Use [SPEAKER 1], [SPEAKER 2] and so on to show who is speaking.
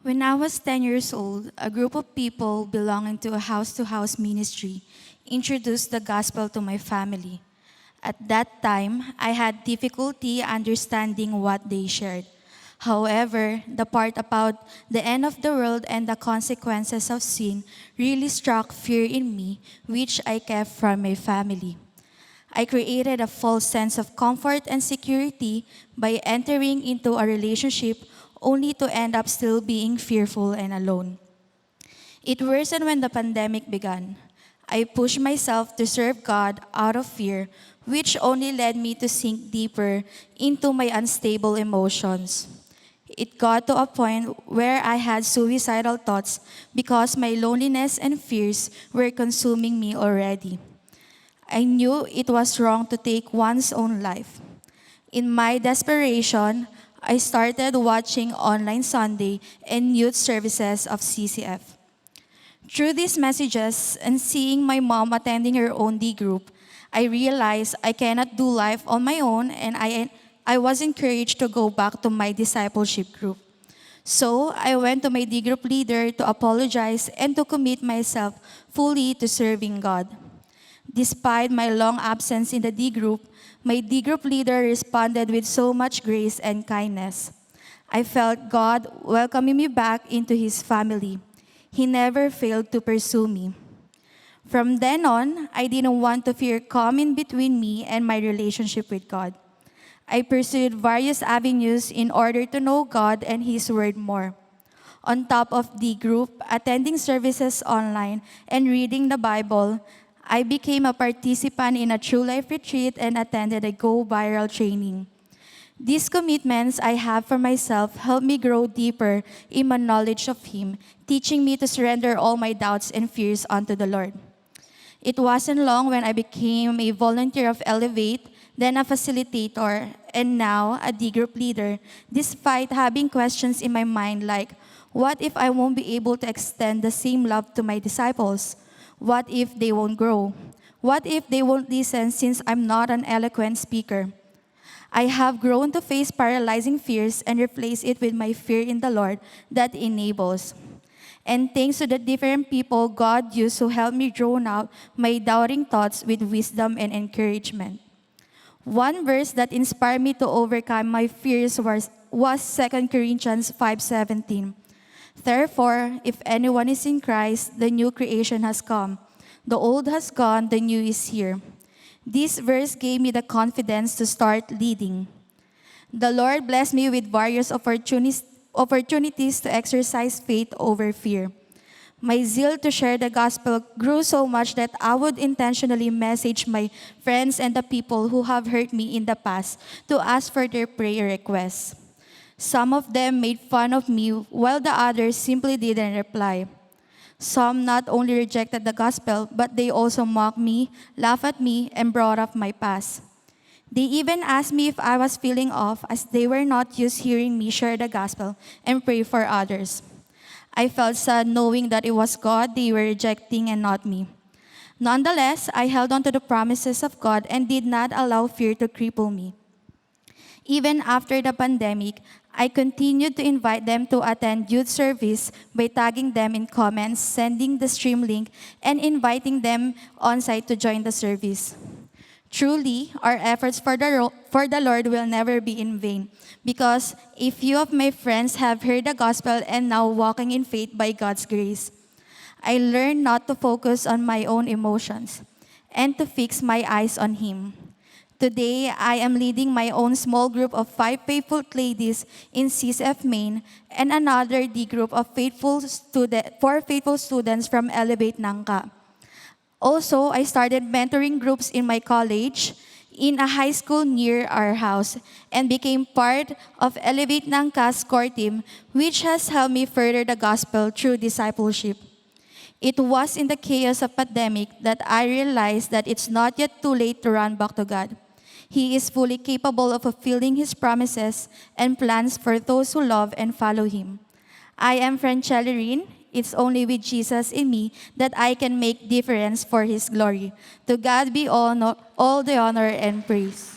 [SPEAKER 1] When I was 10 years old, a group of people belonging to a house-to-house ministry introduced the gospel to my family. At that time, I had difficulty understanding what they shared. However, the part about the end of the world and the consequences of sin really struck fear in me, which I kept from my family. I created a false sense of comfort and security by entering into a relationship only to end up still being fearful and alone. It worsened when the pandemic began. I pushed myself to serve God out of fear, which only led me to sink deeper into my unstable emotions. It got to a point where I had suicidal thoughts because my loneliness and fears were consuming me already. I knew it was wrong to take one's own life. In my desperation, I started watching online Sunday and youth services of CCF. Through these messages and seeing my mom attending her own D group, I realized I cannot do life on my own, and I was encouraged to go back to my discipleship group. So I went to my D group leader to apologize and to commit myself fully to serving God. Despite my long absence in the D group, my D group leader responded with so much grace and kindness. I felt God welcoming me back into His family. He never failed to pursue me. From then on, I didn't want to fear coming between me and my relationship with God. I pursued various avenues in order to know God and His Word more. On top of D group, attending services online, and reading the Bible, I became a participant in a True Life retreat and attended a Go Viral training. These commitments I have for myself help me grow deeper in my knowledge of Him, teaching me to surrender all my doubts and fears unto the Lord. It wasn't long when I became a volunteer of Elevate, then a facilitator, and now a D group leader, despite having questions in my mind like, what if I won't be able to extend the same love to my disciples? What if they won't grow? What if they won't listen since I'm not an eloquent speaker? I have grown to face paralyzing fears and replace it with my fear in the Lord that enables. And thanks to the different people God used to help me drown out my doubting thoughts with wisdom and encouragement. One verse that inspired me to overcome my fears was 2 Corinthians 5:17. Therefore, if anyone is in Christ, the new creation has come. The old has gone, the new is here. This verse gave me the confidence to start leading. The Lord blessed me with various opportunities to exercise faith over fear. My zeal to share the gospel grew so much that I would intentionally message my friends and the people who have hurt me in the past to ask for their prayer requests. Some of them made fun of me, while the others simply didn't reply. Some not only rejected the gospel, but they also mocked me, laughed at me, and brought up my past. They even asked me if I was feeling off, as they were not used hearing me share the gospel and pray for others. I felt sad knowing that it was God they were rejecting and not me. Nonetheless, I held on to the promises of God and did not allow fear to cripple me. Even after the pandemic, I continued to invite them to attend youth service by tagging them in comments, sending the stream link, and inviting them on site to join the service. Truly, our efforts for the Lord will never be in vain, because a few of my friends have heard the gospel and now walking in faith by God's grace. I learned not to focus on my own emotions and to fix my eyes on Him. Today, I am leading my own small group of 5 faithful ladies in CSF Maine and another D group of 4 faithful students from Elevate Nangka. Also, I started mentoring groups in my college, in a high school near our house, and became part of Elevate Nangka's core team, which has helped me further the gospel through discipleship. It was in the chaos of pandemic that I realized that it's not yet too late to run back to God. He is fully capable of fulfilling His promises and plans for those who love and follow Him. I am Franchelle Rin. It's only with Jesus in me that I can make difference for His glory. To God be all the honor and praise.